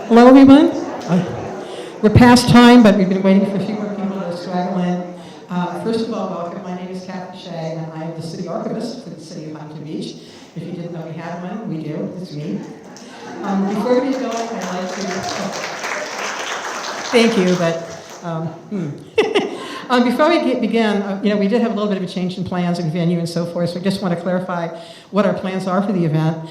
Hello, everyone. We're past time, but we've been waiting for a few more people to straggle in. First of all, welcome. My name is Kathy Shea, and I am the City Archivist for the City of Huntington Beach. If you didn't know we had one, we do. It's me. Before we get going, I'd like to... Thank you, but... before we begin, we did have a little bit of a change in plans and venue and so forth, so I just want to clarify what our plans are for the event.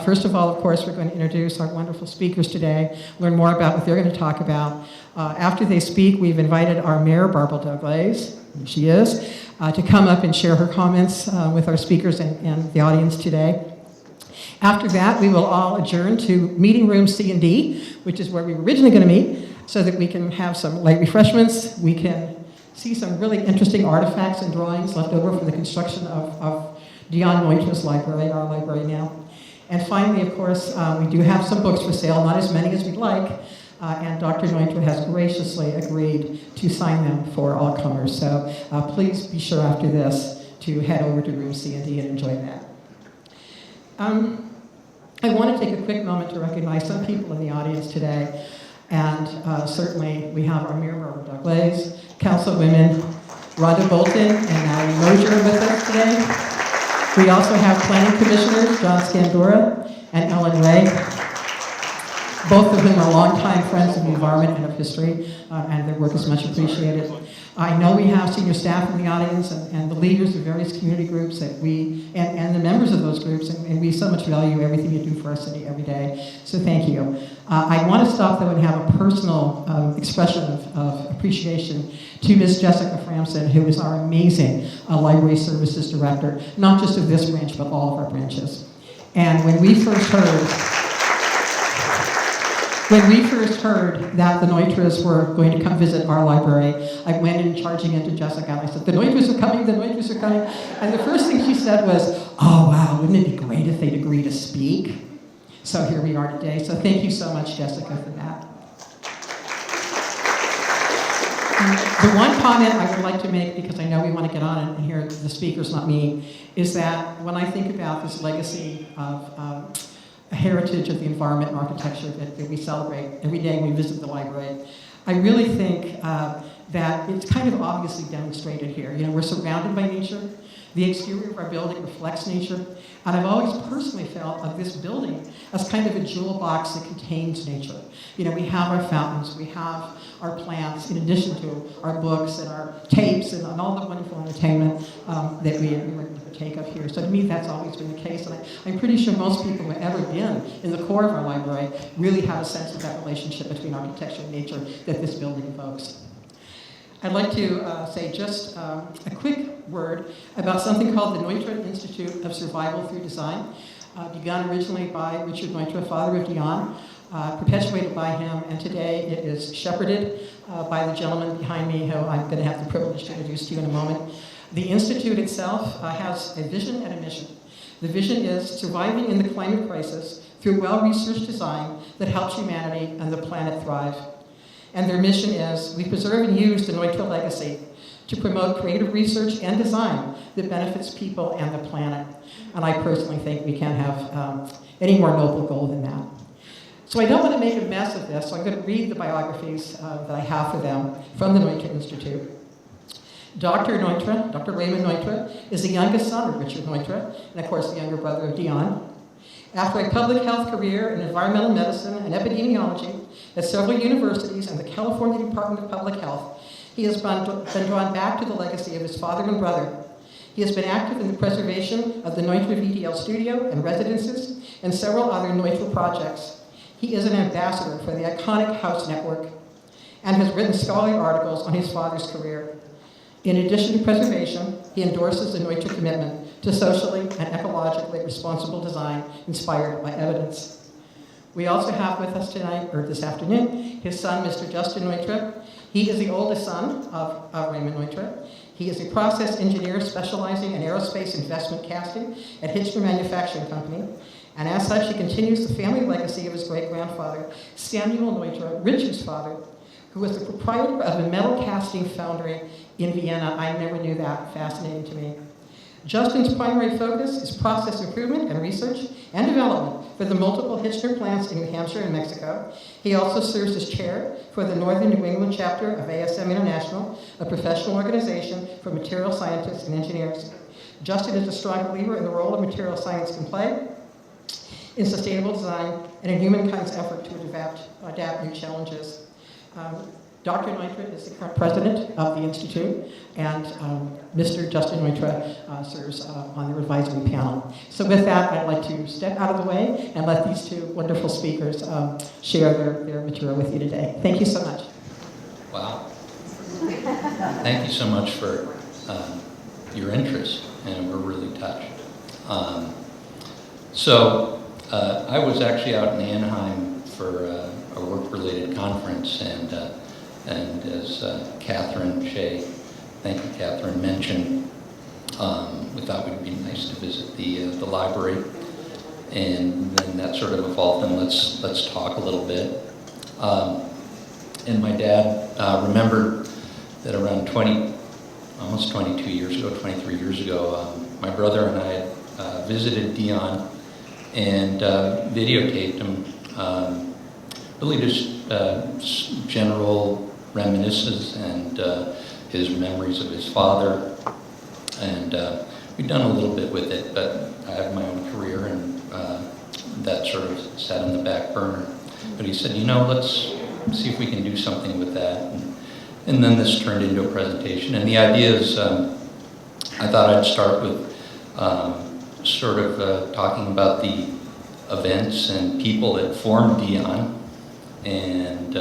First of all, of course, we're going to introduce our wonderful speakers today, learn more about what they're going to talk about. After they speak, we've invited our mayor, Barbara Douglas, she is, to come up and share her comments with our speakers and the audience today. After that, we will all adjourn to meeting room C and D, which is where we were originally going to meet, so that we can have some light refreshments. We can see some really interesting artifacts and drawings left over from the construction of Dion Neutra's library, our library now. And finally, of course, we do have some books for sale, not as many as we'd like, and Dr. Neutra has graciously agreed to sign them for all comers. So please be sure after this to head over to room C&D and enjoy that. I want to take a quick moment to recognize some people in the audience today. And certainly we have our Mayor Barbara Douglas, Councilwomen Rhonda Bolton and Dion Neutra with us today. We also have Planning Commissioners John Scandura and Ellen Ray, both of whom are longtime friends of the environment and of history, and their work is much appreciated. I know we have senior staff in the audience and the leaders of various community groups that and the members of those groups, and we so much value everything you do for our city every day, so thank you. I want to stop though and have a personal expression of appreciation to Ms. Jessica Framson, who is our amazing library services director, not just of this branch, but all of our branches. And when we first heard that the Neutras were going to come visit our library, I went in charging into Jessica and I said, the Neutras are coming, the Neutras are coming. And the first thing she said was, oh wow, wouldn't it be great if they'd agree to speak? So here we are today. So thank you so much, Jessica, for that. The one comment I would like to make, because I know we want to get on and hear the speakers, not me, is that when I think about this legacy of a heritage of the environment and architecture that we celebrate every day when we visit the library, I really think that it's kind of obviously demonstrated here. We're surrounded by nature. The exterior of our building reflects nature. And I've always personally felt of this building as kind of a jewel box that contains nature. We have our fountains, we have our plants, in addition to our books and our tapes and all the wonderful entertainment that we partake of here. So to me, that's always been the case. And I'm pretty sure most people who have ever been in the core of our library really have a sense of that relationship between architecture and nature that this building evokes. I'd like to say just a quick word about something called the Neutra Institute of Survival Through Design, begun originally by Richard Neutra, father of Dion, perpetuated by him, and today it is shepherded by the gentleman behind me, who I'm going to have the privilege to introduce to you in a moment. The Institute itself has a vision and a mission. The vision is surviving in the climate crisis through well-researched design that helps humanity and the planet thrive. And their mission is, we preserve and use the Neutra legacy to promote creative research and design that benefits people and the planet. And I personally think we can't have any more noble goal than that. So I don't want to make a mess of this, so I'm going to read the biographies that I have for them from the Neutra Institute. Dr. Neutra, Dr. Raymond Neutra, is the youngest son of Richard Neutra, and of course the younger brother of Dion. After a public health career in environmental medicine and epidemiology at several universities and the California Department of Public Health, he has been drawn back to the legacy of his father and brother. He has been active in the preservation of the Neutra VTL studio and residences and several other Neutra projects. He is an ambassador for the iconic House Network and has written scholarly articles on his father's career. In addition to preservation, he endorses the Neutra commitment to socially and ecologically responsible design inspired by evidence. We also have with us tonight, or this afternoon, his son, Mr. Justin Neutra. He is the oldest son of Raymond Neutra. He is a process engineer specializing in aerospace investment casting at Hitchner Manufacturing Company. And as such, he continues the family legacy of his great-grandfather, Samuel Neutra, Richard's father, who was the proprietor of a metal casting foundry in Vienna. I never knew that. Fascinating to me. Justin's primary focus is process improvement and research and development for the multiple Hitchner plants in New Hampshire and Mexico. He also serves as chair for the Northern New England chapter of ASM International, a professional organization for material scientists and engineers. Justin is a strong believer in the role of material science can play in sustainable design and in humankind's effort to adapt new challenges. Dr. Neutra is the current president of the Institute, and Mr. Justin Neutra serves on the advisory panel. So with that, I'd like to step out of the way and let these two wonderful speakers share their material with you today. Thank you so much. Wow. Thank you so much for your interest, and we're really touched. I was actually out in Anaheim for a work-related conference, and as Catherine Shea, thank you, Catherine, mentioned, we thought it would be nice to visit the library, and then that sort of evolved, and let's talk a little bit. And my dad remembered that around almost 22 years ago, 23 years ago, my brother and I visited Dion and videotaped him, really just general reminiscences and his memories of his father. And we've done a little bit with it, but I have my own career, and that sort of sat on the back burner. But he said, let's see if we can do something with that. And then this turned into a presentation. And the idea is, I thought I'd start with talking about the events and people that formed Dion, and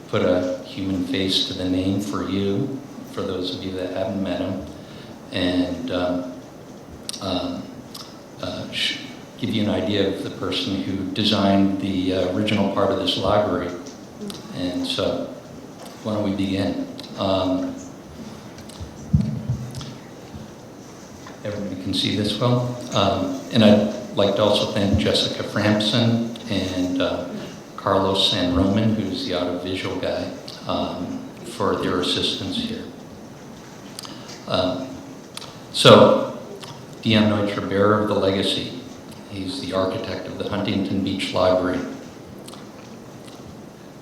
put a human face to the name for you, for those of you that haven't met him, and give you an idea of the person who designed the original part of this library. And so, why don't we begin? Everybody can see this well? And I'd like to also thank Jessica Frampson and Carlos San Roman, who's the audiovisual guy, for their assistance here. Dion Neutra, bearer of the legacy. He's the architect of the Huntington Beach Library.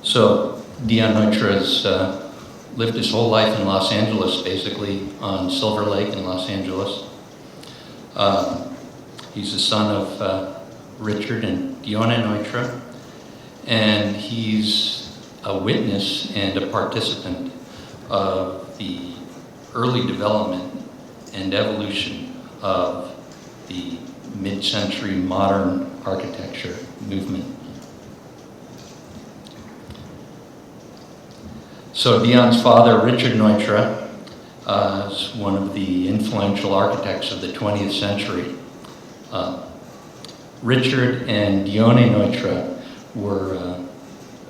So Dion Neutra has lived his whole life in Los Angeles, basically on Silver Lake in Los Angeles. He's the son of Richard and Dion Neutra, and he's a witness and a participant of the early development and evolution of the mid-century modern architecture movement. So Dion's father, Richard Neutra, is one of the influential architects of the 20th century. Richard and Dion Neutra were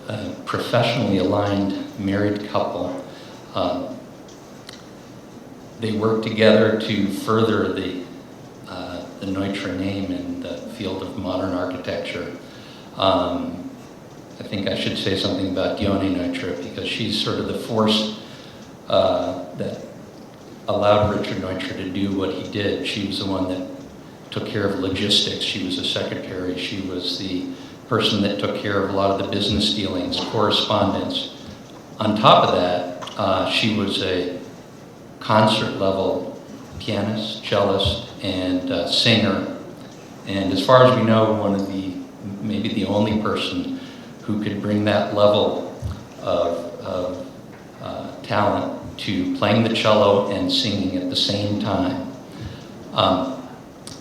a professionally aligned married couple. They worked together to further the Neutra name in the field of modern architecture. I think I should say something about Dion Neutra, because she's sort of the force that allowed Richard Neutra to do what he did. She was the one that took care of logistics. She was a secretary. She was the person that took care of a lot of the business dealings, correspondence. On top of that, she was a concert-level pianist, cellist, and singer. And as far as we know, maybe the only person who could bring that level of talent to playing the cello and singing at the same time.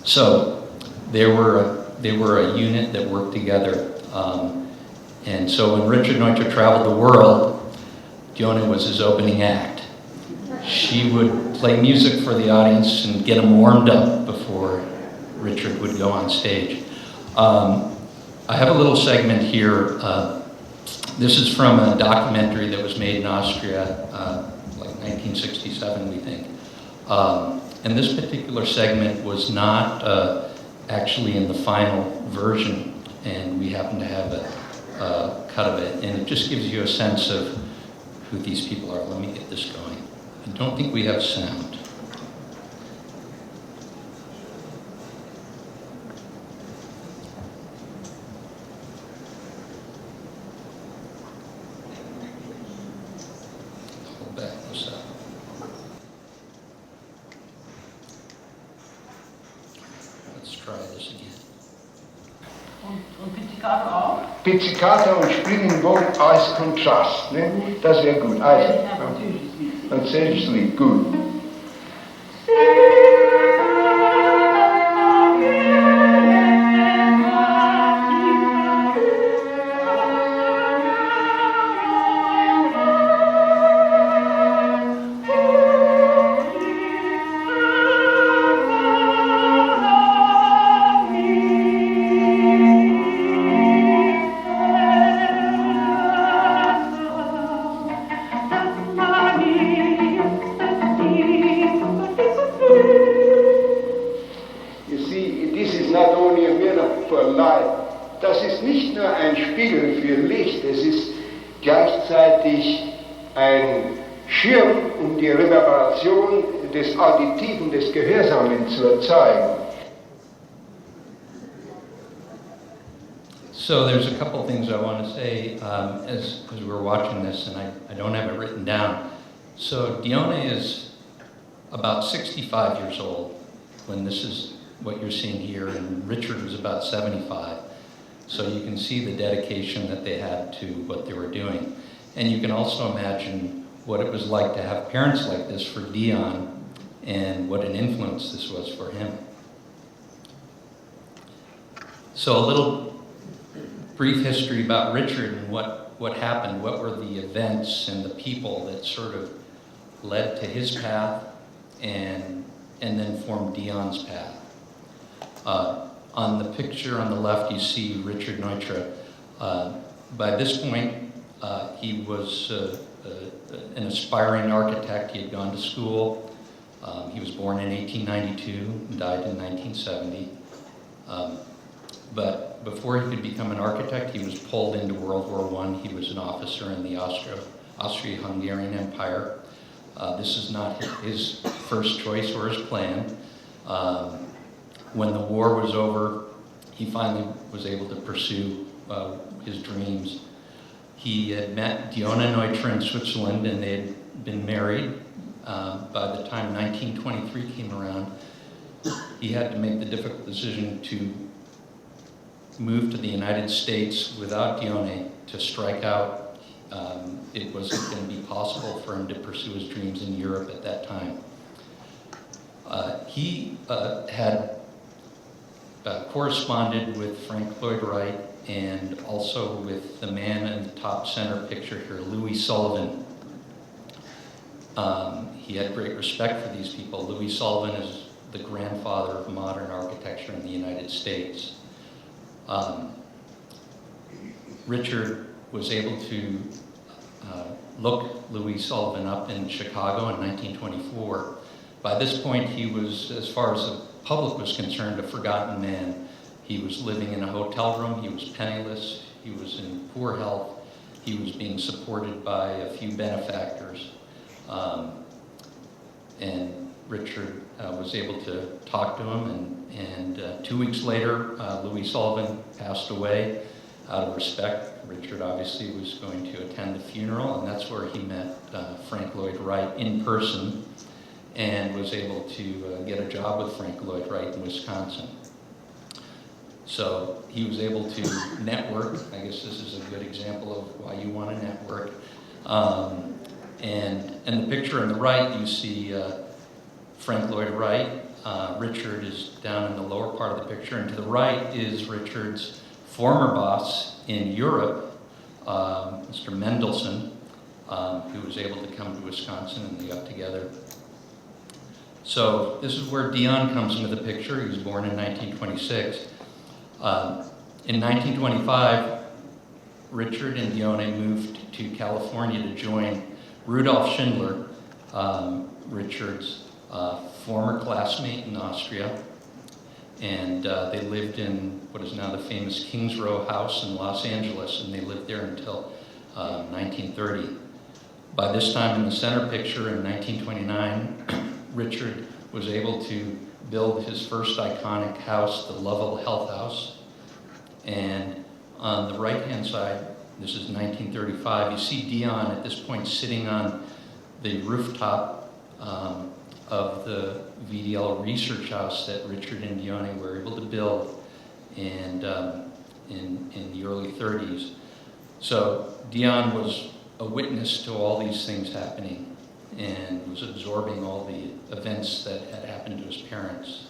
So they were a unit that worked together. And so when Richard Neutra traveled the world, Dion was his opening act. She would play music for the audience and get them warmed up before Richard would go on stage. I have a little segment here. This is from a documentary that was made in Austria, like 1967, we think. And this particular segment was not actually in the final version, and we happen to have a cut of it. And it just gives you a sense of who these people are. Let me get this going. I don't think we have sound. try this again. Und Pizzicato auch? Pizzicato und Springen Boot als Kontrast, ne? Das wäre gut. Also, französisches Lied, gut. Das ist nicht nur ein Spiegel für Licht, es ist gleichzeitig ein Schirm, um die Reverberation des Auditiven, des Gehörsamen zu erzeugen. So there's a couple things I want to say as we're watching this, and I don't have it written down. So Dion is about 65 years old when this is what you're seeing here, and Richard was about 75. So you can see the dedication that they had to what they were doing. And you can also imagine what it was like to have parents like this for Dion and what an influence this was for him. So a little brief history about Richard and what happened, what were the events and the people that sort of led to his path and then formed Dion's path. On the picture on the left, you see Richard Neutra. By this point, he was an aspiring architect. He had gone to school. He was born in 1892 and died in 1970. But before he could become an architect, he was pulled into World War I. He was an officer in the Austro-Hungarian Empire. This is not his first choice or his plan. When the war was over, he finally was able to pursue his dreams. He had met Dion Neutra in Switzerland, and they had been married. By the time 1923 came around, he had to make the difficult decision to move to the United States without Dion to strike out. It wasn't going to be possible for him to pursue his dreams in Europe at that time. He had corresponded with Frank Lloyd Wright and also with the man in the top center picture here, Louis Sullivan. He had great respect for these people. Louis Sullivan is the grandfather of modern architecture in the United States. Richard was able to look Louis Sullivan up in Chicago in 1924. By this point, he was, as far as the public was concerned, a forgotten man. He was living in a hotel room. He was penniless. He was in poor health. He was being supported by a few benefactors. And Richard was able to talk to him, and 2 weeks later, Louis Sullivan passed away out of respect. Richard obviously was going to attend the funeral, and that's where he met Frank Lloyd Wright in person and was able to get a job with Frank Lloyd Wright in Wisconsin. So he was able to network. I guess this is a good example of why you want to network. And in the picture on the right, you see Frank Lloyd Wright. Richard is down in the lower part of the picture, and to the right is Richard's former boss in Europe, Mr. Mendelssohn, who was able to come to Wisconsin, and they got together. So this is where Dion comes into the picture. He was born in 1926. In 1925, Richard and Dion moved to California to join Rudolf Schindler, Richard's former classmate in Austria, and they lived in what is now the famous Kings Row house in Los Angeles, and they lived there until 1930. By this time in the center picture in 1929, Richard was able to build his first iconic house, the Lovell Health House, and on the right-hand side, this is 1935, you see Dion at this point sitting on the rooftop of the VDL research house that Richard and Dion were able to build and in the early 30s. So Dion was a witness to all these things happening and was absorbing all the events that had happened to his parents.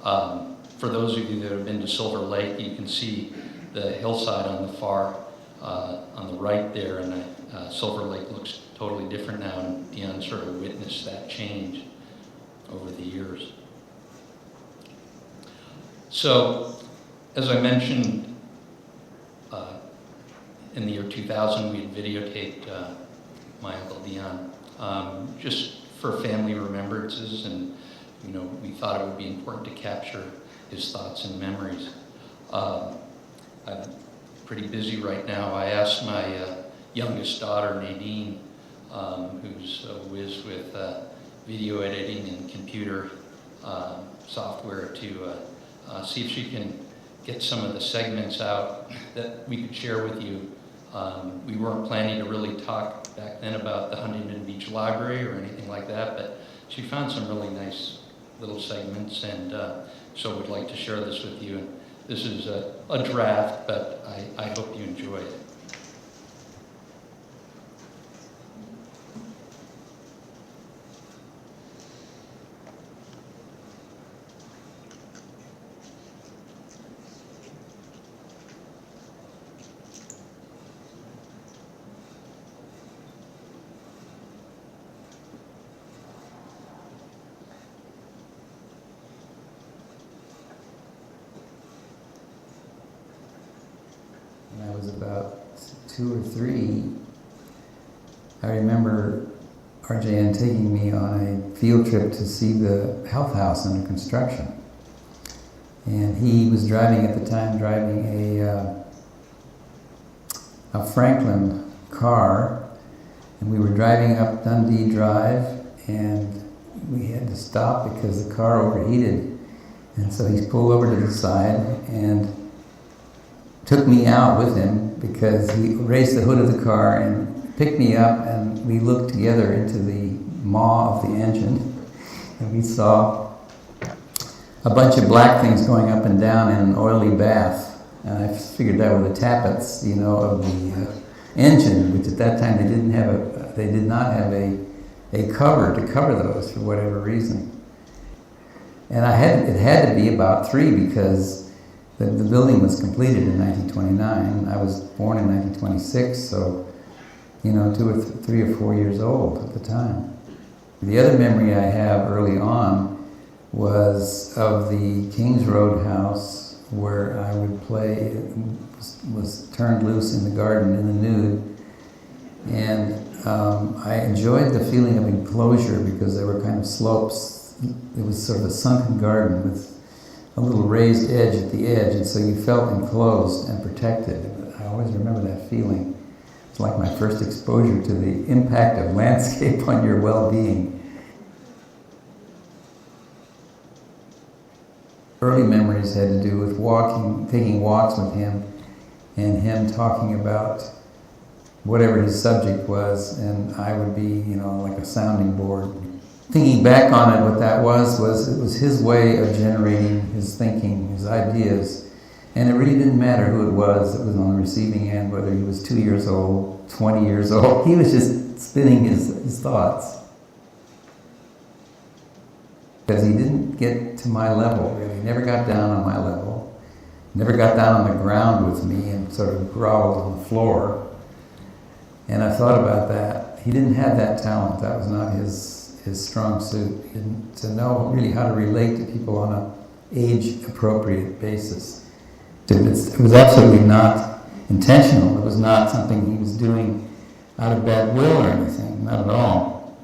For those of you that have been to Silver Lake, you can see the hillside on the far, on the right there, and Silver Lake looks totally different now, and Dion sort of witnessed that change over the years. So, as I mentioned, in the year 2000, we had videotaped my Uncle Dion, just for family remembrances, and we thought it would be important to capture his thoughts and memories. I'm pretty busy right now. I asked my youngest daughter, Nadine, who's a whiz with video editing and computer software, to see if she can get some of the segments out that we could share with you. We weren't planning to really talk back then about the Huntington Beach Library or anything like that, but she found some really nice little segments, and so we'd like to share this with you. And this is a draft, but I hope you enjoy it. When I was about 2 or 3, I remember RJN taking me on a field trip to see the health house under construction. And he was driving at the time, a Franklin car, and we were driving up Dundee Drive, and we had to stop because the car overheated. And so he pulled over to the side and took me out with him, because he raised the hood of the car and picked me up, and we looked together into the maw of the engine, and we saw a bunch of black things going up and down in an oily bath. And I figured that were the tappets, of the engine, which at that time they did not have a cover to cover those for whatever reason. And it had to be about 3, because the building was completed in 1929. I was born in 1926, so 2 or 3 or 4 years old at the time. The other memory I have early on was of the Kings Road house, where I would play. It was turned loose in the garden in the nude, and I enjoyed the feeling of enclosure, because there were kind of slopes. It was sort of a sunken garden with a little raised edge at the edge, and so you felt enclosed and protected. I always remember that feeling. It's like my first exposure to the impact of landscape on your well-being. Early memories had to do with taking walks with him, and him talking about whatever his subject was, and I would be, like a sounding board. Thinking back on it, what that was it was his way of generating his thinking, his ideas, and it really didn't matter who it was that was on the receiving end, whether he was 2 years old, 20 years old. He was just spinning his thoughts. Because he didn't get to my level, really. He never got down on my level, never got down on the ground with me and sort of groveled on the floor. And I thought about that. He didn't have that talent. That was not his strong suit. He didn't to know really how to relate to people on an age-appropriate basis. It was absolutely not intentional. It was not something he was doing out of bad will or anything, not at all.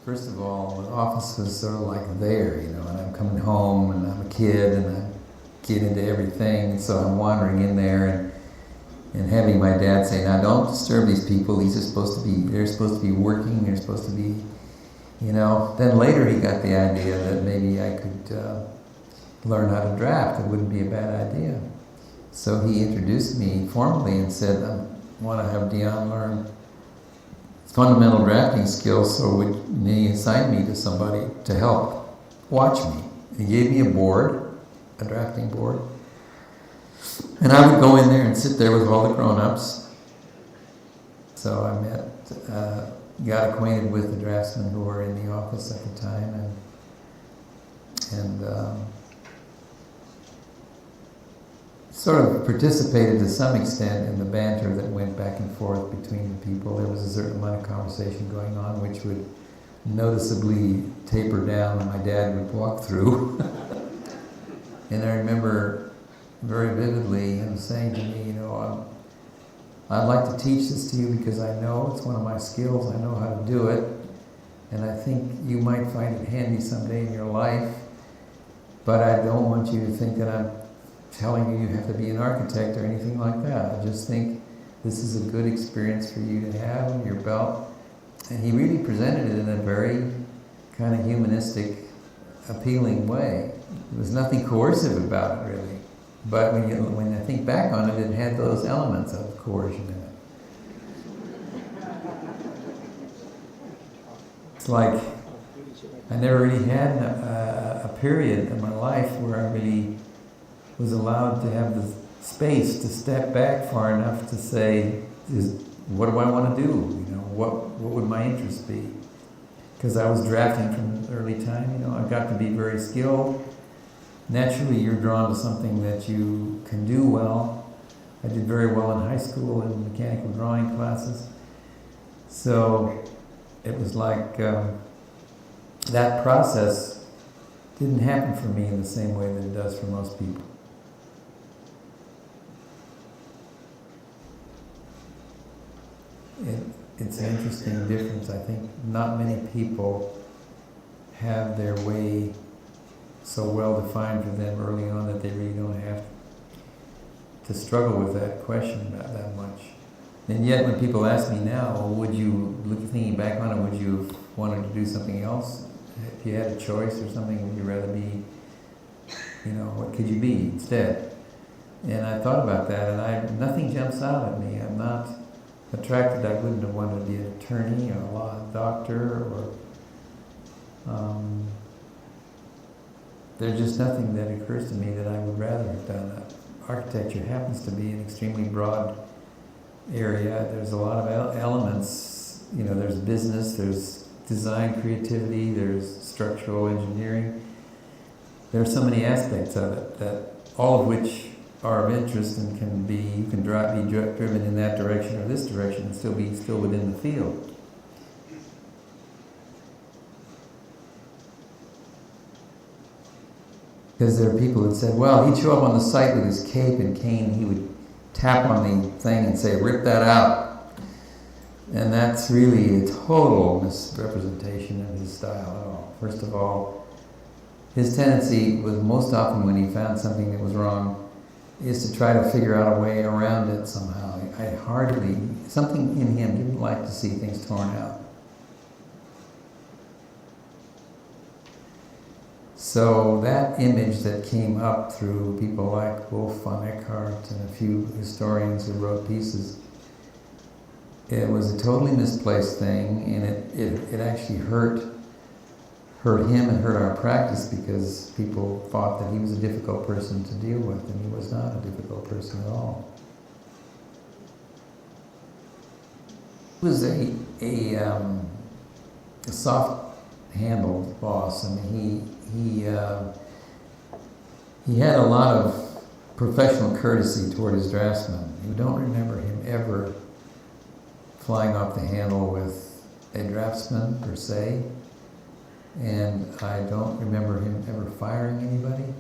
First of all, the office was sort of like there, and I'm coming home, and I'm a kid, and I get into everything, and so I'm wandering in there, and having my dad say, "Now don't disturb these people, they're supposed to be working, they're supposed to be," Then later he got the idea that maybe I could learn how to draft. It wouldn't be a bad idea. So he introduced me formally and said, I want to have Dion learn fundamental drafting skills, so he assigned me to somebody to help watch me. He gave me a board, a drafting board, and I would go in there and sit there with all the grown-ups. So I got acquainted with the draftsmen who were in the office at the time, and sort of participated to some extent in the banter that went back and forth between the people. There was a certain amount of conversation going on which would noticeably taper down and my dad would walk through. And I remember very vividly him saying to me, I'd like to teach this to you because I know it's one of my skills, I know how to do it, and I think you might find it handy someday in your life, but I don't want you to think that I'm telling you have to be an architect or anything like that. I just think this is a good experience for you to have on your belt. And he really presented it in a very kind of humanistic, appealing way. There was nothing coercive about it, really. But when I think back on it, it had those elements of coercion in it. It's like I never really had a period in my life where I really was allowed to have the space to step back far enough to say, what do I want to do? What would my interest be? Because I was drafting from an early time. I got to be very skilled. Naturally, you're drawn to something that you can do well. I did very well in high school in mechanical drawing classes. So it was like that process didn't happen for me in the same way that it does for most people. It's an interesting difference. I think not many people have their way so well defined for them early on that they really don't have to struggle with that question about that much. And yet when people ask me now, thinking back on it, would you have wanted to do something else? If you had a choice or something, would you rather be, what could you be instead? And I thought about that, and nothing jumps out at me. I'm not attracted. I wouldn't have wanted to be an attorney or a law doctor, or there's just nothing that occurs to me that I would rather have done. Architecture happens to be an extremely broad area. There's a lot of elements. There's business, there's design creativity, there's structural engineering. There are so many aspects of it that all of which are of interest and you can be driven in that direction or this direction and still be within the field. Because there are people that said, well, he'd show up on the site with his cape and cane, he would tap on the thing and say, rip that out. And that's really a total misrepresentation of his style at all. First of all, his tendency was most often when he found something that was wrong is to try to figure out a way around it somehow. Something in him didn't like to see things torn out. So that image that came up through people like Wolf von Eckhart and a few historians who wrote pieces, it was a totally misplaced thing, and it actually hurt him and hurt our practice because people thought that he was a difficult person to deal with, and he was not a difficult person at all. He was a soft-handled boss. I mean, he had a lot of professional courtesy toward his draftsmen. You don't remember him ever flying off the handle with a draftsman per se, and I don't remember him ever firing anybody.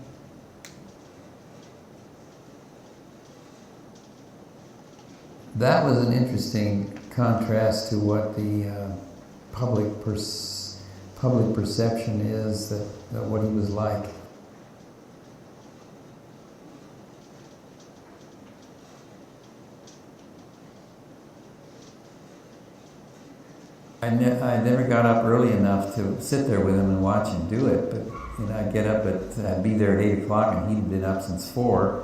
That was an interesting contrast to what the public perception is that what he was like. I never got up early enough to sit there with him and watch him do it, but I'd get up I'd be there at 8 o'clock, and he'd been up since 4.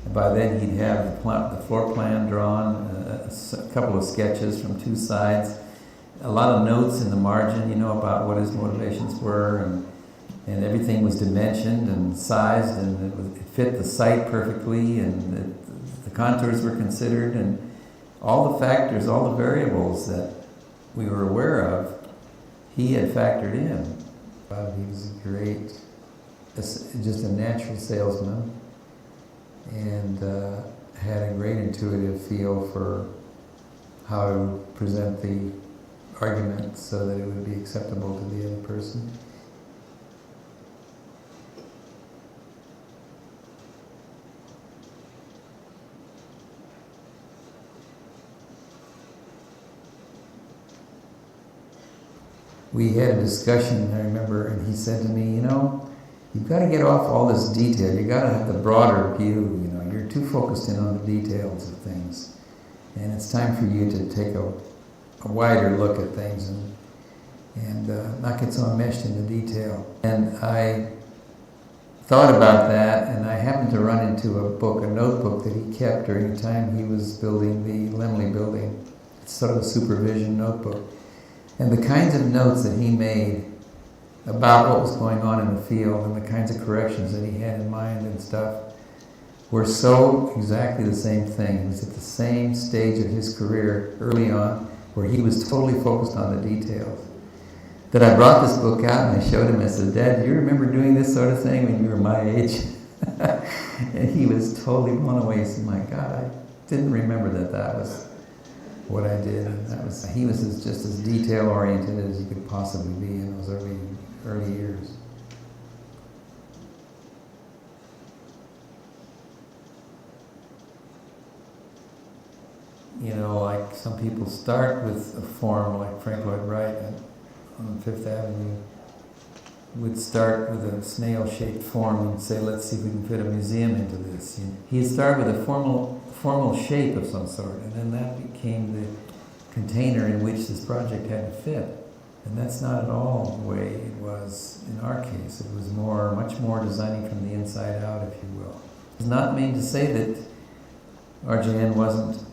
And by then he'd have the floor plan drawn, a couple of sketches from 2 sides, a lot of notes in the margin, about what his motivations were, and everything was dimensioned and sized, and it fit the site perfectly, and the contours were considered, and all the factors, all the variables that we were aware of, he had factored in. He was just a natural salesman, and had a great intuitive feel for how to present the argument so that it would be acceptable to the other person. We had a discussion, I remember, and he said to me, you've got to get off all this detail. You've got to have the broader view, You're too focused in on the details of things. And it's time for you to take a wider look at things and not get so enmeshed in the detail. And I thought about that, and I happened to run into a notebook that he kept during the time he was building the Lemley building. It's sort of a supervision notebook. And the kinds of notes that he made about what was going on in the field and the kinds of corrections that he had in mind and stuff were so exactly the same thing. He was at the same stage of his career early on where he was totally focused on the details. That I brought this book out and I showed him, I said, Dad, do you remember doing this sort of thing when you were my age? And he was totally blown away. He said, my God, I didn't remember that was what I did. And he was just as detail-oriented as he could possibly be in those early years. Like some people start with a form, like Frank Lloyd Wright on Fifth Avenue would start with a snail-shaped form and say, let's see if we can fit a museum into this. He'd start with a formal shape of some sort, and then that became the container in which this project had to fit. And that's not at all the way it was in our case. It was much more designing from the inside out, if you will. It's not mean to say that RJN wasn't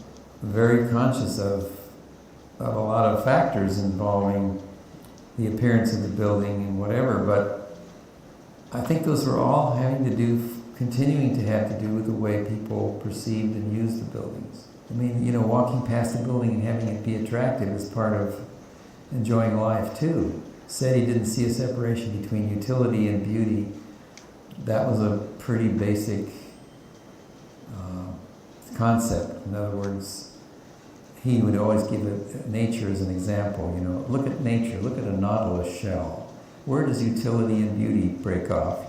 very conscious of a lot of factors involving the appearance of the building and whatever, but I think those were all continuing to have to do with the way people perceived and used the buildings. I mean, walking past the building and having it be attractive is part of enjoying life too. Said he didn't see a separation between utility and beauty. That was a pretty basic concept. In other words, he would always give nature as an example. Look at nature, look at a nautilus shell. Where does utility and beauty break off,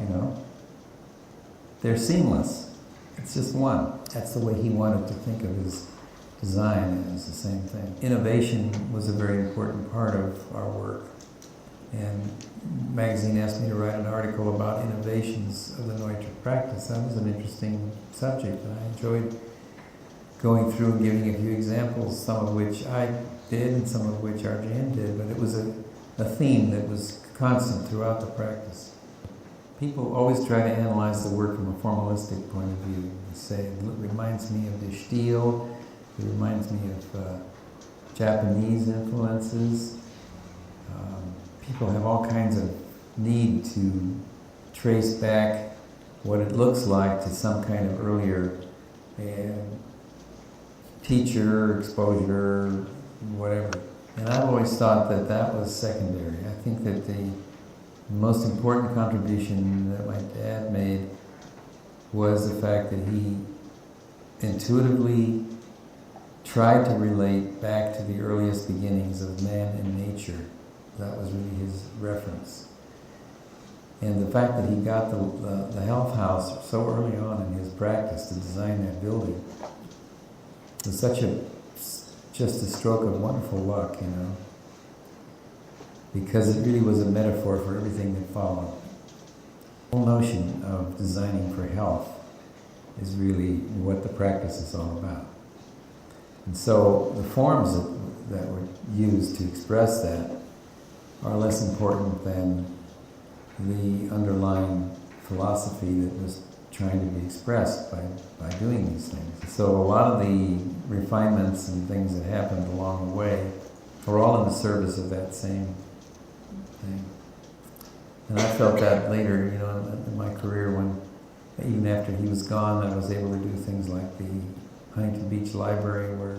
They're seamless. It's just one. That's the way he wanted to think of his design, as the same thing. Innovation was a very important part of our work. And the magazine asked me to write an article about innovations of the Neutra practice. That was an interesting subject, and I enjoyed going through and giving a few examples, some of which I did and some of which RJN did, but it was a theme that was constant throughout the practice. People always try to analyze the work from a formalistic point of view. They say, it reminds me of the steel, it reminds me of Japanese influences. People have all kinds of need to trace back what it looks like to some kind of earlier teacher, exposure, whatever. And I've always thought that was secondary. I think that the most important contribution that my dad made was the fact that he intuitively tried to relate back to the earliest beginnings of man and nature. That was really his reference. And the fact that he got the health house so early on in his practice to design that building was just a stroke of wonderful luck, because it really was a metaphor for everything that followed. The whole notion of designing for health is really what the practice is all about. And so the forms that were used to express that are less important than the underlying philosophy that was trying to be expressed by doing these things. So a lot of the refinements and things that happened along the way were all in the service of that same thing. And I felt that later, you know, in my career, when even after he was gone, I was able to do things like the Huntington Beach Library, where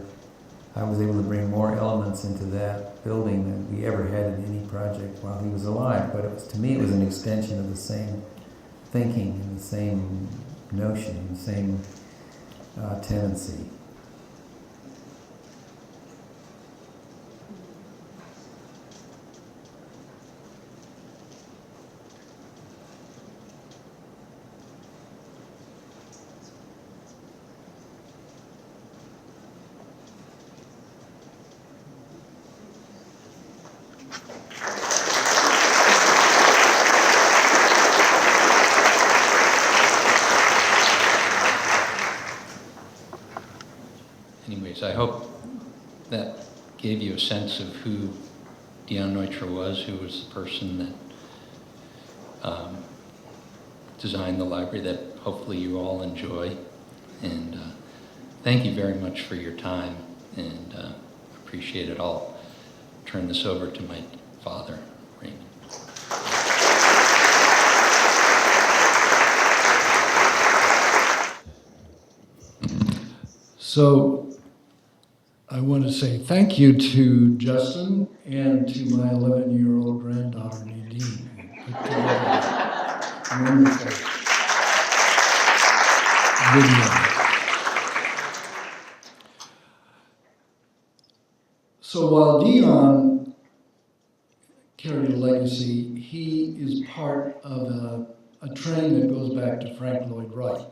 I was able to bring more elements into that building than we ever had in any project while he was alive. But it was, to me, it was an extension of the same thinking and the same notion, the same tendency. Anyways, I hope that gave you a sense of who Dion Neutra was, who was the person that designed the library that hopefully you all enjoy. And thank you very much for your time, and appreciate it all. Turn this over to my father, Raymond. So I want to say thank you to Justin and to my 11-year-old granddaughter, Nadine, who put together a wonderful video. So while Dion carried a legacy, he is part of a train that goes back to Frank Lloyd Wright.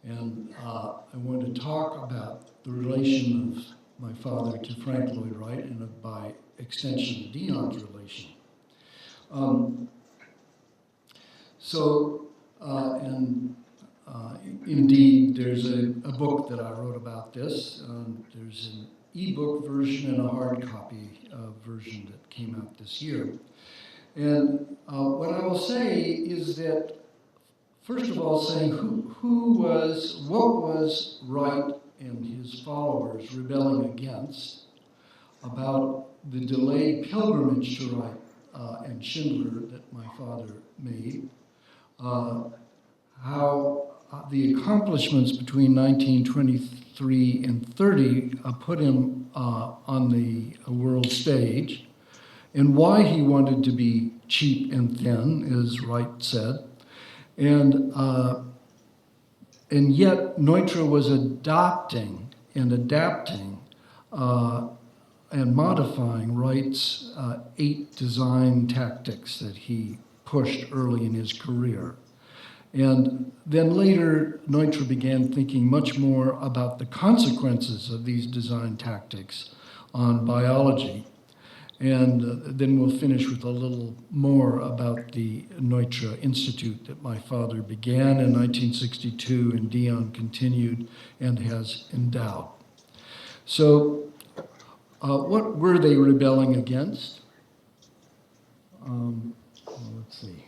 And I want to talk about the relation of my father to Frank Lloyd Wright, and by extension, Dion's relation. Indeed, there's a book that I wrote about this. There's an ebook version and a hard copy version that came out this year. And what I will say is that, first of all, saying what was Wright and his followers rebelling against about the delayed pilgrimage to Wright and Schindler that my father made, how the accomplishments between 1923 and 30 put him on the world stage, and why he wanted to be cheap and thin, as Wright said. And yet Neutra was adopting and adapting and modifying Wright's 8 design tactics that he pushed early in his career. And then later, Neutra began thinking much more about the consequences of these design tactics on biology. And then we'll finish with a little more about the Neutra Institute that my father began in 1962 and Dion continued and has endowed. So what were they rebelling against? Let's see.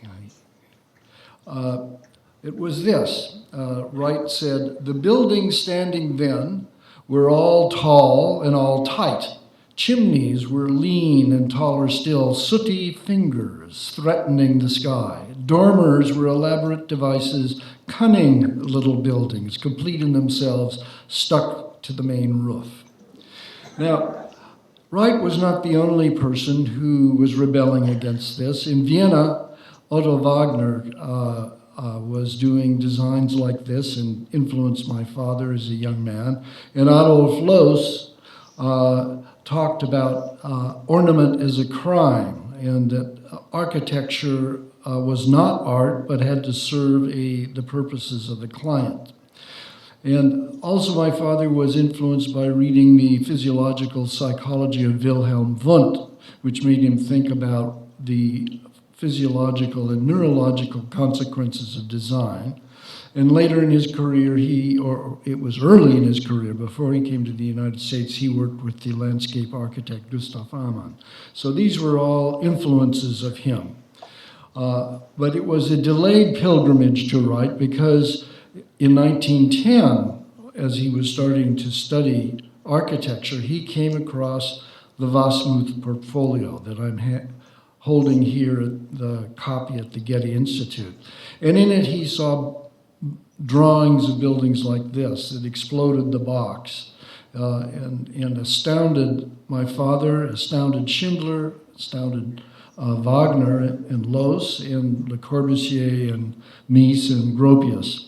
It was this. Wright said, "The buildings standing then were all tall and all tight. Chimneys were lean and taller still, sooty fingers threatening the sky. Dormers were elaborate devices, cunning little buildings, complete in themselves, stuck to the main roof." Now, Wright was not the only person who was rebelling against this. In Vienna, Otto Wagner was doing designs like this and influenced my father as a young man. And Adolf Loos talked about ornament as a crime, and that architecture was not art, but had to serve the purposes of the client. And also my father was influenced by reading the physiological psychology of Wilhelm Wundt, which made him think about the physiological and neurological consequences of design. And later in his career, it was early in his career, before he came to the United States, he worked with the landscape architect Gustav Amann. So these were all influences of him. But it was a delayed pilgrimage to Wright because in 1910, as he was starting to study architecture, he came across the Wasmuth portfolio that I'm holding here, the copy at the Getty Institute. And in it he saw drawings of buildings like this that exploded the box and astounded my father, astounded Schindler, astounded Wagner and Loos and Le Corbusier and Mies and Gropius.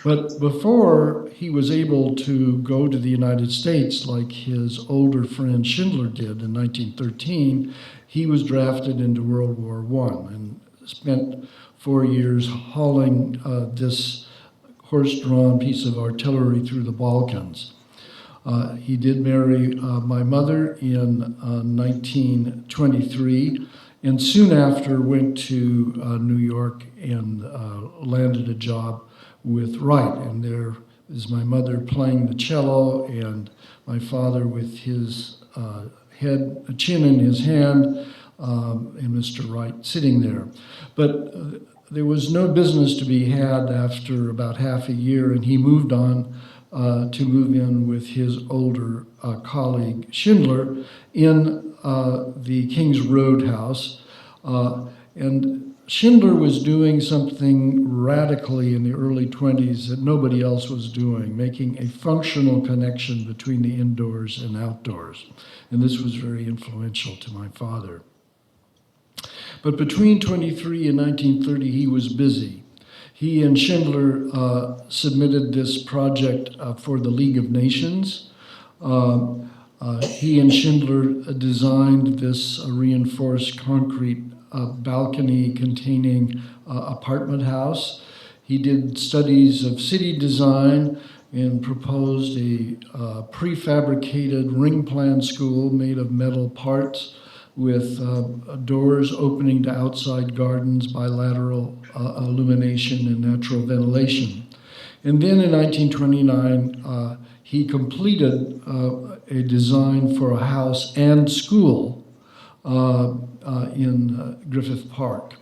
But before he was able to go to the United States like his older friend Schindler did in 1913, he was drafted into World War I and spent 4 years hauling this horse-drawn piece of artillery through the Balkans. He did marry my mother in 1923, and soon after went to New York and landed a job with Wright. And there is my mother playing the cello and my father with his chin in his hand, and Mr. Wright sitting there. But there was no business to be had after about half a year, and he moved on to move in with his older colleague Schindler in the King's Road house. And Schindler was doing something radically in the early 20s that nobody else was doing, making a functional connection between the indoors and outdoors. And this was very influential to my father. But between 23 and 1930, he was busy. He and Schindler submitted this project for the League of Nations. He and Schindler designed this reinforced concrete balcony containing apartment house. He did studies of city design and proposed a prefabricated ring plan school made of metal parts with doors opening to outside gardens, bilateral illumination, and natural ventilation. And then in 1929, he completed a design for a house and school in Griffith Park.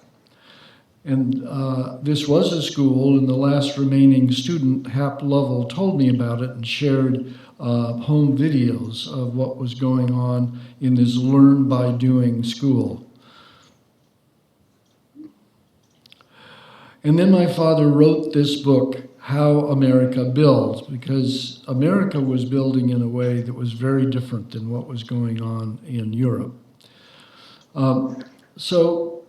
And this was a school, and the last remaining student, Hap Lovell, told me about it and shared home videos of what was going on in this learn by doing school. And then my father wrote this book, How America Builds, because America was building in a way that was very different than what was going on in Europe. So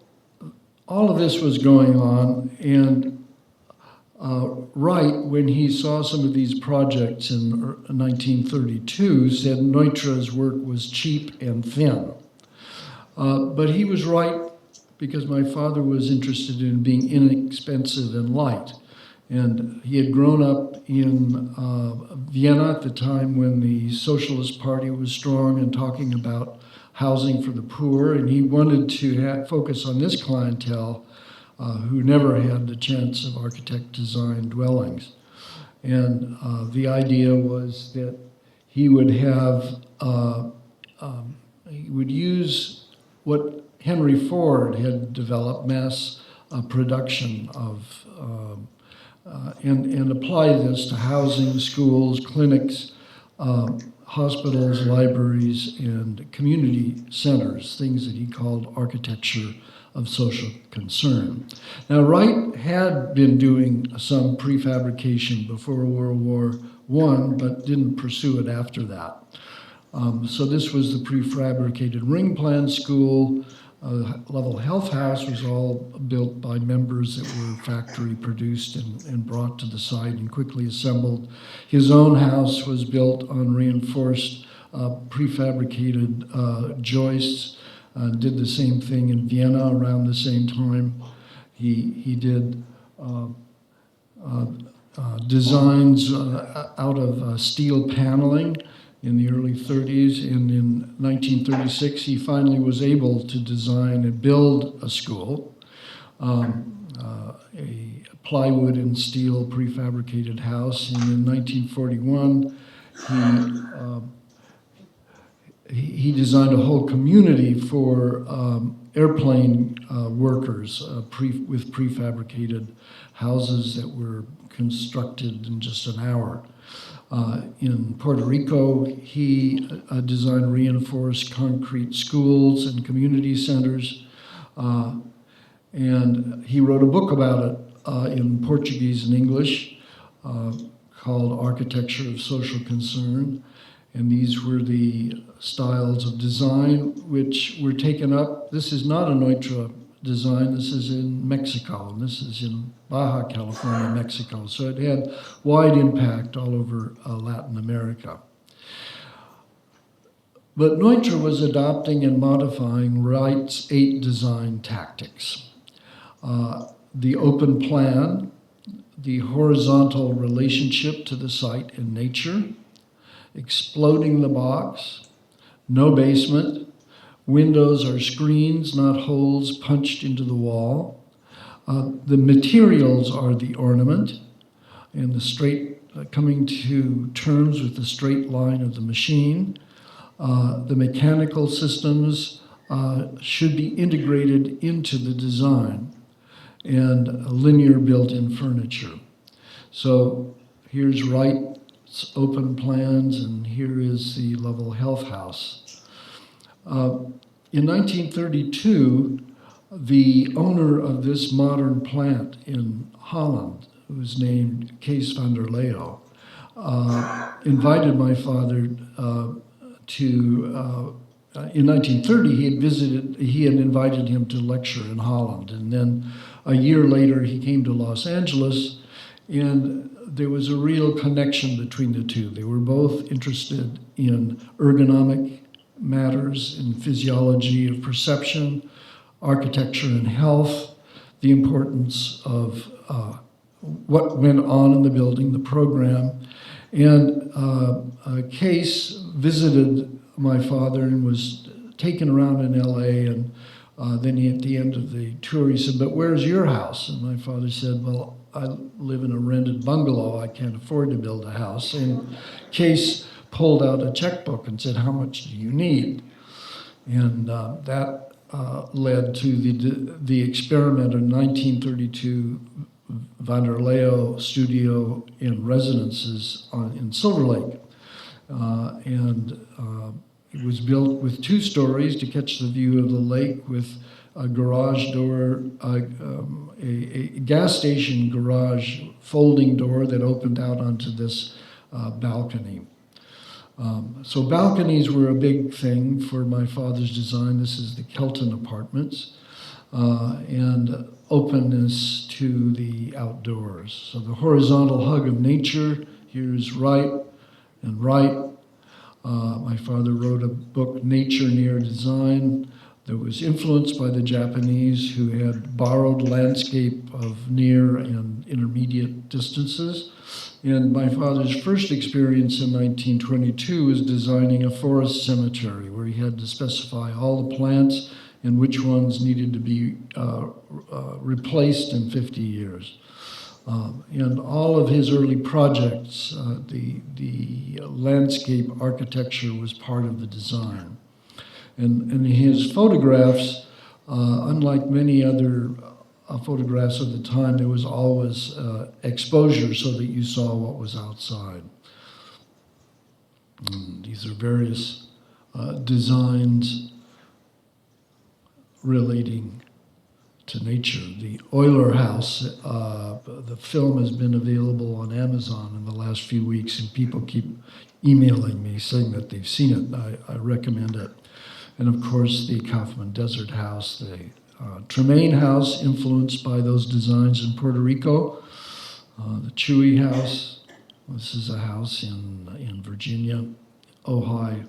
all of this was going on, and Wright, when he saw some of these projects in 1932, said Neutra's work was cheap and thin. But he was right, because my father was interested in being inexpensive and light. And he had grown up in Vienna at the time when the Socialist Party was strong and talking about housing for the poor, and he wanted to focus on this clientele who never had the chance of architect-designed dwellings. And the idea was that he would use what Henry Ford had developed, mass production of, and apply this to housing, schools, clinics, hospitals, libraries, and community centers, things that he called architecture of social concern. Now, Wright had been doing some prefabrication before World War I, but didn't pursue it after that. So this was the prefabricated ring plan school. Lovell Health House was all built by members that were factory produced and brought to the site and quickly assembled. His own house was built on reinforced prefabricated joists. Did the same thing in Vienna around the same time. He did designs out of steel paneling in the early 30s, and in 1936 he finally was able to design and build a school, a plywood and steel prefabricated house, and in 1941 he designed a whole community for airplane workers with prefabricated houses that were constructed in just an hour. In Puerto Rico, he designed reinforced concrete schools and community centers, and he wrote a book about it in Portuguese and English called Architecture of Social Concern. And these were the styles of design which were taken up. This is not a Neutra design, this is in Mexico, and this is in Baja California, Mexico. So it had wide impact all over Latin America. But Neutra was adopting and modifying Wright's 8 design tactics. The open plan, the horizontal relationship to the site and nature, exploding the box, no basement, windows are screens, not holes punched into the wall. The materials are the ornament, and the straight, coming to terms with the straight line of the machine. The mechanical systems should be integrated into the design, and linear built-in furniture. So here's Wright's open plans, and here is the Lovell Health House. In 1932, the owner of this modern plant in Holland, who was named Kees van der Leeuw, invited my father in 1930, he had invited him to lecture in Holland. And then a year later, he came to Los Angeles, and there was a real connection between the two. They were both interested in ergonomic matters, in physiology of perception, architecture and health, the importance of what went on in the building, the program. And Case visited my father and was taken around in LA, and then at the end of the tour he said, "But where's your house?" And my father said, "Well, I live in a rented bungalow. I can't afford to build a house." And Case pulled out a checkbook and said, "How much do you need?" And that led to the experiment of 1932 Van der Leeuw studio and residences in Silver Lake. It was built with 2 stories to catch the view of the lake, with a garage door, a gas station garage folding door that opened out onto this balcony. So balconies were a big thing for my father's design. This is the Kelton Apartments, and openness to the outdoors. So the horizontal hug of nature, here's Wright and Wright. My father wrote a book, Nature Near Design, that was influenced by the Japanese, who had borrowed landscape of near and intermediate distances. And my father's first experience in 1922 was designing a forest cemetery, where he had to specify all the plants and which ones needed to be replaced in 50 years. And all of his early projects, the landscape architecture was part of the design. And his photographs, unlike many other photographs of the time, there was always exposure so that you saw what was outside. And these are various designs relating to nature. The Euler House, the film has been available on Amazon in the last few weeks, and people keep emailing me saying that they've seen it. I recommend it. And of course, the Kaufman Desert House, the Tremaine House, influenced by those designs in Puerto Rico. The Chewy House, this is a house in Virginia, Ojai.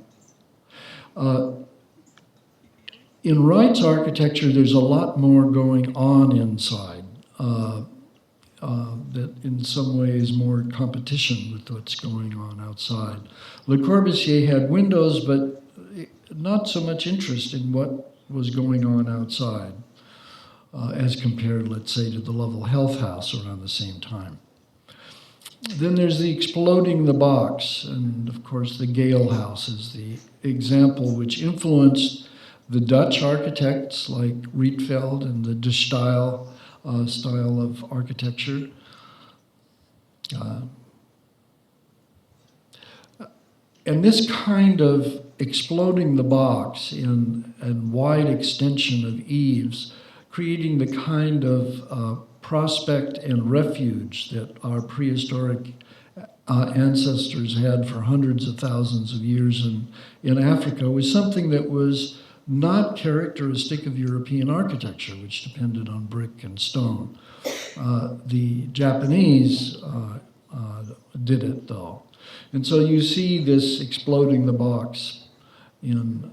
In Wright's architecture, there's a lot more going on inside, that in some ways more competition with what's going on outside. Le Corbusier had windows, but not so much interest in what was going on outside, as compared, let's say, to the Lovell Health House around the same time. Then there's the exploding the box, and of course the Gale House is the example which influenced the Dutch architects like Rietveld and the De Stijl style of architecture. And this kind of exploding the box and wide extension of eaves, creating the kind of prospect and refuge that our prehistoric ancestors had for hundreds of thousands of years in Africa, was something that was not characteristic of European architecture, which depended on brick and stone. The Japanese did it, though. And so you see this exploding the box in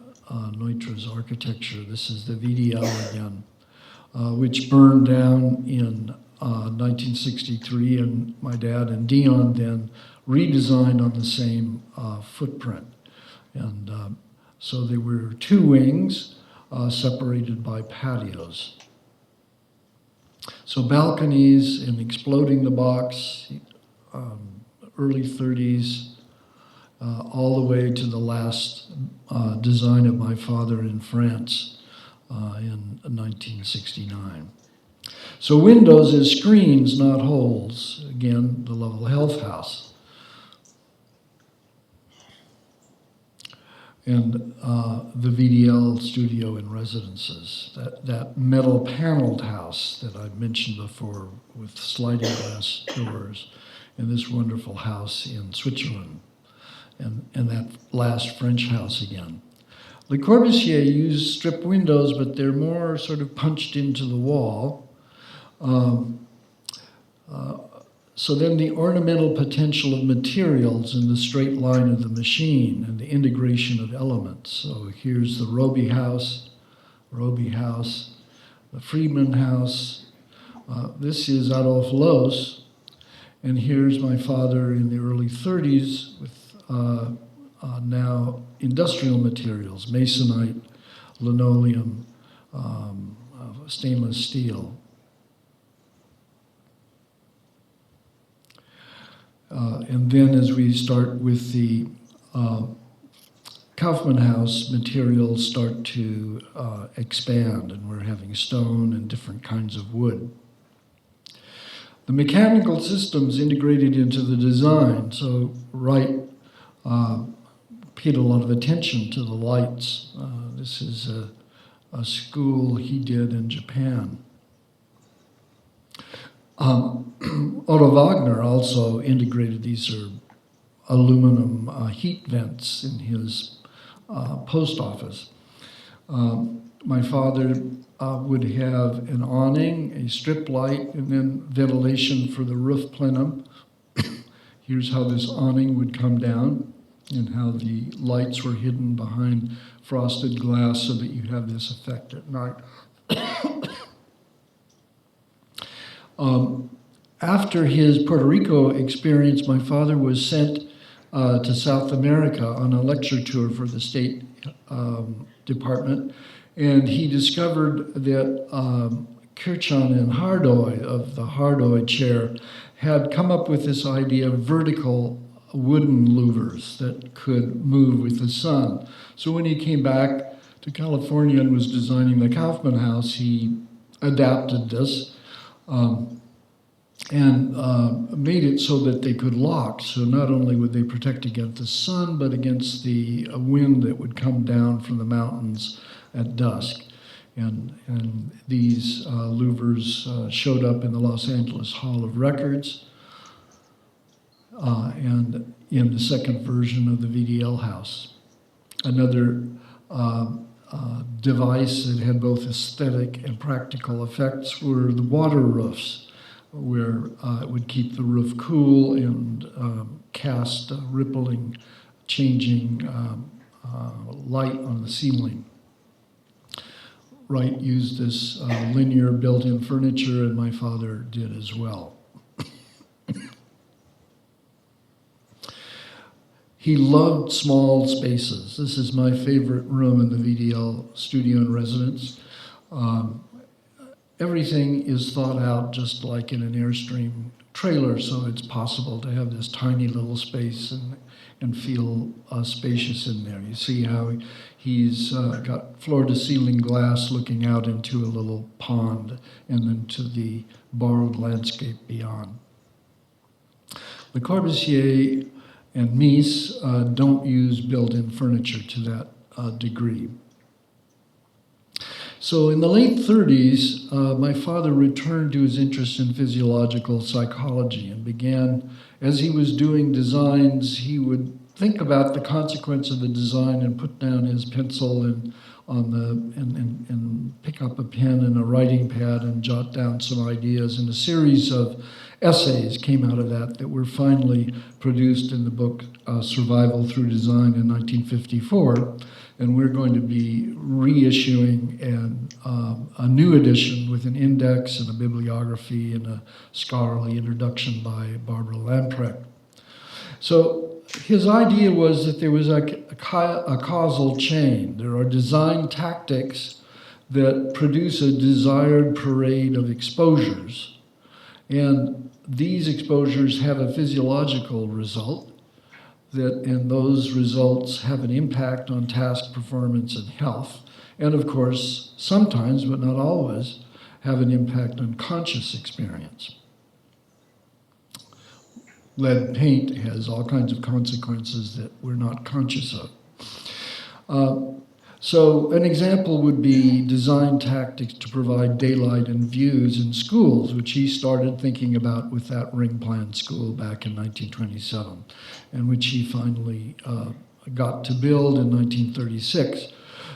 Neutra's architecture. This is the VDL again, which burned down in 1963, and my dad and Dion then redesigned on the same footprint. And so there were two wings separated by patios. So balconies and exploding the box, early 30s, all the way to the last design of my father in France in 1969. So windows as screens, not holes. Again, the Lovell Health House. And the VDL studio and residences, that metal paneled house that I mentioned before with sliding glass doors, and this wonderful house in Switzerland, and that last French house again. Le Corbusier used strip windows, but they're more sort of punched into the wall. So then the ornamental potential of materials and the straight line of the machine and the integration of elements. So here's the Roby House, the Friedman House. This is Adolf Loos. And here's my father in the early 30s with now industrial materials, masonite, linoleum, stainless steel. And then as we start with the Kaufmann House, materials start to expand, and we're having stone and different kinds of wood. The mechanical systems integrated into the design, so Wright paid a lot of attention to the lights. This is a school he did in Japan. Otto Wagner also integrated, these are aluminum heat vents in his post office. My father would have an awning, a strip light, and then ventilation for the roof plenum. Here's how this awning would come down and how the lights were hidden behind frosted glass so that you have this effect at night. After his Puerto Rico experience, my father was sent to South America on a lecture tour for the State Department, and he discovered that Kirchhoff and Hardoy of the Hardoy chair had come up with this idea of vertical wooden louvers that could move with the sun. So when he came back to California and was designing the Kaufmann House, he adapted this and made it so that they could lock. So not only would they protect against the sun, but against the wind that would come down from the mountains at dusk. And these louvers showed up in the Los Angeles Hall of Records and in the second version of the VDL house. Another device that had both aesthetic and practical effects were the water roofs, where it would keep the roof cool and cast rippling, changing light on the ceiling. Wright used this linear built-in furniture, and my father did as well. He loved small spaces. This is my favorite room in the VDL studio and residence. Everything is thought out just like in an Airstream trailer, so it's possible to have this tiny little space and feel spacious in there. You see how he's got floor-to-ceiling glass looking out into a little pond and then to the borrowed landscape beyond. Le Corbusier and Mies don't use built-in furniture to that degree. So in the late 30s, my father returned to his interest in physiological psychology and began, as he was doing designs, he would think about the consequence of the design and put down his pencil and pick up a pen and a writing pad and jot down some ideas. And a series of essays came out of that were finally produced in the book Survival Through Design in 1954. And we're going to be reissuing a new edition with an index and a bibliography and a scholarly introduction by Barbara Lamprecht. So his idea was that there was a causal chain. There are design tactics that produce a desired parade of exposures. And these exposures have a physiological result, and those results have an impact on task performance and health. And of course, sometimes, but not always, have an impact on conscious experience. Lead paint has all kinds of consequences that we're not conscious of. So an example would be design tactics to provide daylight and views in schools, which he started thinking about with that ring plan school back in 1927, and which he finally got to build in 1936.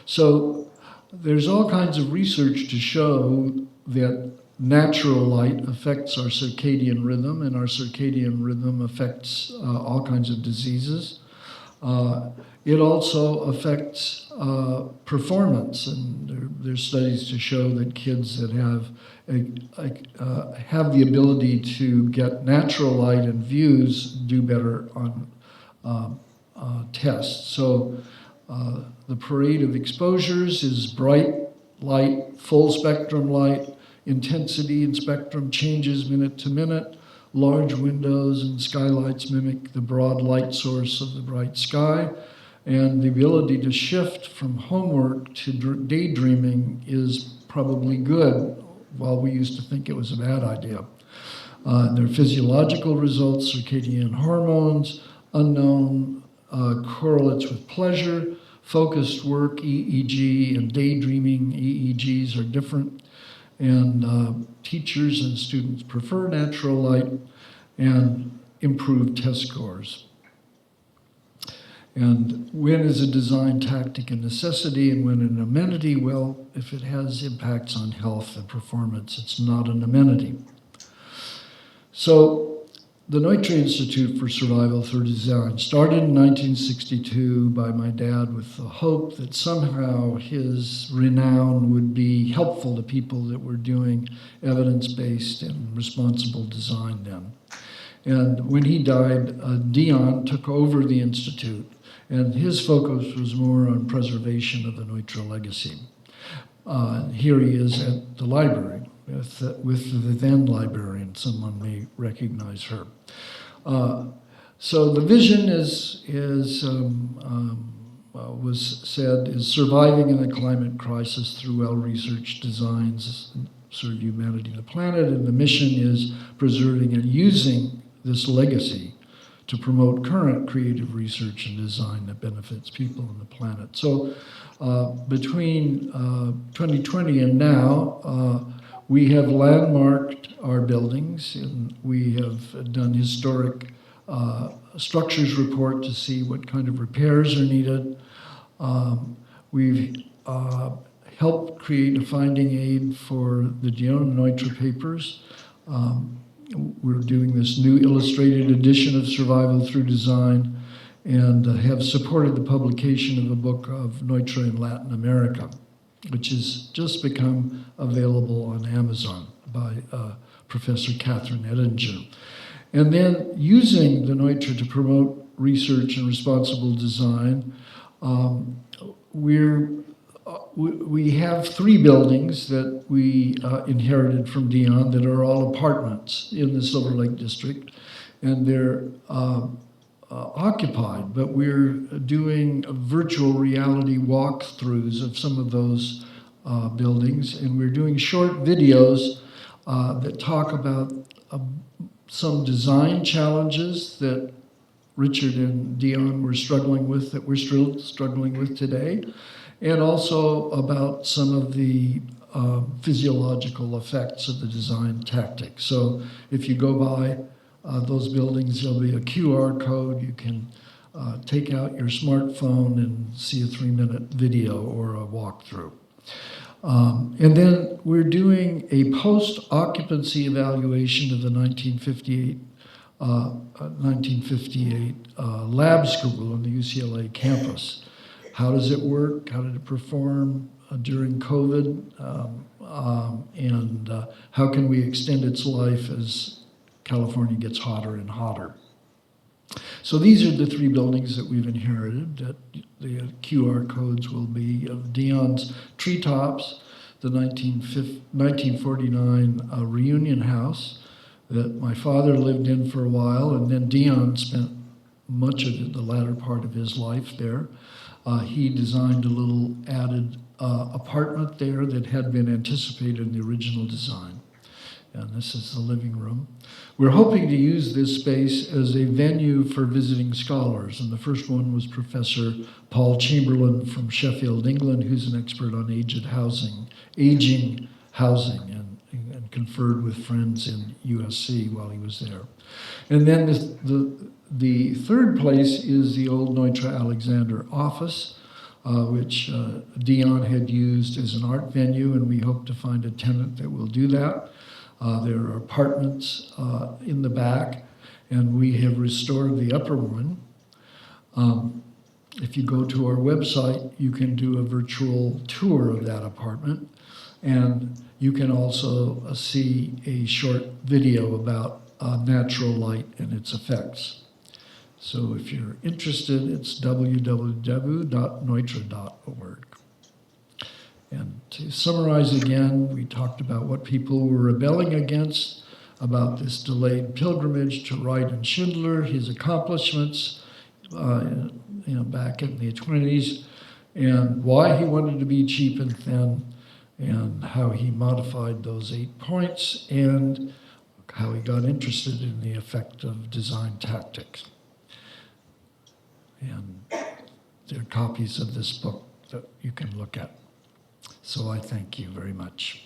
So there's all kinds of research to show that natural light affects our circadian rhythm, and our circadian rhythm affects all kinds of diseases. It also affects performance, and there's studies to show that kids that have the ability to get natural light and views do better on tests. So the parade of exposures is bright light, full spectrum light. Intensity and spectrum changes minute to minute. Large windows and skylights mimic the broad light source of the bright sky. And the ability to shift from homework to daydreaming is probably good, while we used to think it was a bad idea. There are physiological results, circadian hormones, unknown correlates with pleasure, focused work, EEG, and daydreaming, EEGs are different. And teachers and students prefer natural light and improve test scores. And when is a design tactic a necessity and when an amenity? Well, if it has impacts on health and performance, it's not an amenity. So the Neutra Institute for Survival Through Design started in 1962 by my dad with the hope that somehow his renown would be helpful to people that were doing evidence-based and responsible design then. And when he died, Dion took over the Institute, and his focus was more on preservation of the Neutra legacy. Here he is at the library with the then librarian. Someone may recognize her. So the vision was said is surviving in the climate crisis through well-researched designs and serve humanity and the planet, and the mission is preserving and using this legacy to promote current creative research and design that benefits people and the planet. So between 2020 and now, we have landmarked our buildings, and we have done historic structures report to see what kind of repairs are needed. We've helped create a finding aid for the Dion Neutra papers. We're doing this new illustrated edition of Survival Through Design, and have supported the publication of a book of Neutra in Latin America, which has just become available on Amazon by Professor Catherine Ettinger. And then using the Neutra to promote research and responsible design, we're we have 3 buildings that we inherited from Dion that are all apartments in the Silver Lake District, and they're occupied, but we're doing virtual reality walkthroughs of some of those buildings, and we're doing short videos that talk about some design challenges that Richard and Dion were struggling with, that we're still struggling with today, and also about some of the physiological effects of the design tactic. So if you go by those buildings, there'll be a QR code. You can take out your smartphone and see a 3-minute video or a walkthrough. And then we're doing a post-occupancy evaluation of the 1958 lab school on the UCLA campus. How does it work? How did it perform during COVID? And how can we extend its life as California gets hotter and hotter? So these are the 3 buildings that we've inherited, that the QR codes will be of Dion's Treetops, the 1949 reunion house that my father lived in for a while, and then Dion spent much of the latter part of his life there. He designed a little added apartment there that had been anticipated in the original design. And this is the living room. We're hoping to use this space as a venue for visiting scholars. And the first one was Professor Paul Chamberlain from Sheffield, England, who's an expert on aging housing, and conferred with friends in USC while he was there. And then the third place is the old Neutra Alexander office, which Dion had used as an art venue, and we hope to find a tenant that will do that. There are apartments in the back, and we have restored the upper one. If you go to our website, you can do a virtual tour of that apartment, and you can also see a short video about natural light and its effects. So if you're interested, it's www.neutra.org. And to summarize again, we talked about what people were rebelling against, about this delayed pilgrimage to Wright and Schindler, his accomplishments back in the 20s, and why he wanted to be cheap and thin, and how he modified those 8 points, and how he got interested in the effect of design tactics. And there are copies of this book that you can look at. So I thank you very much.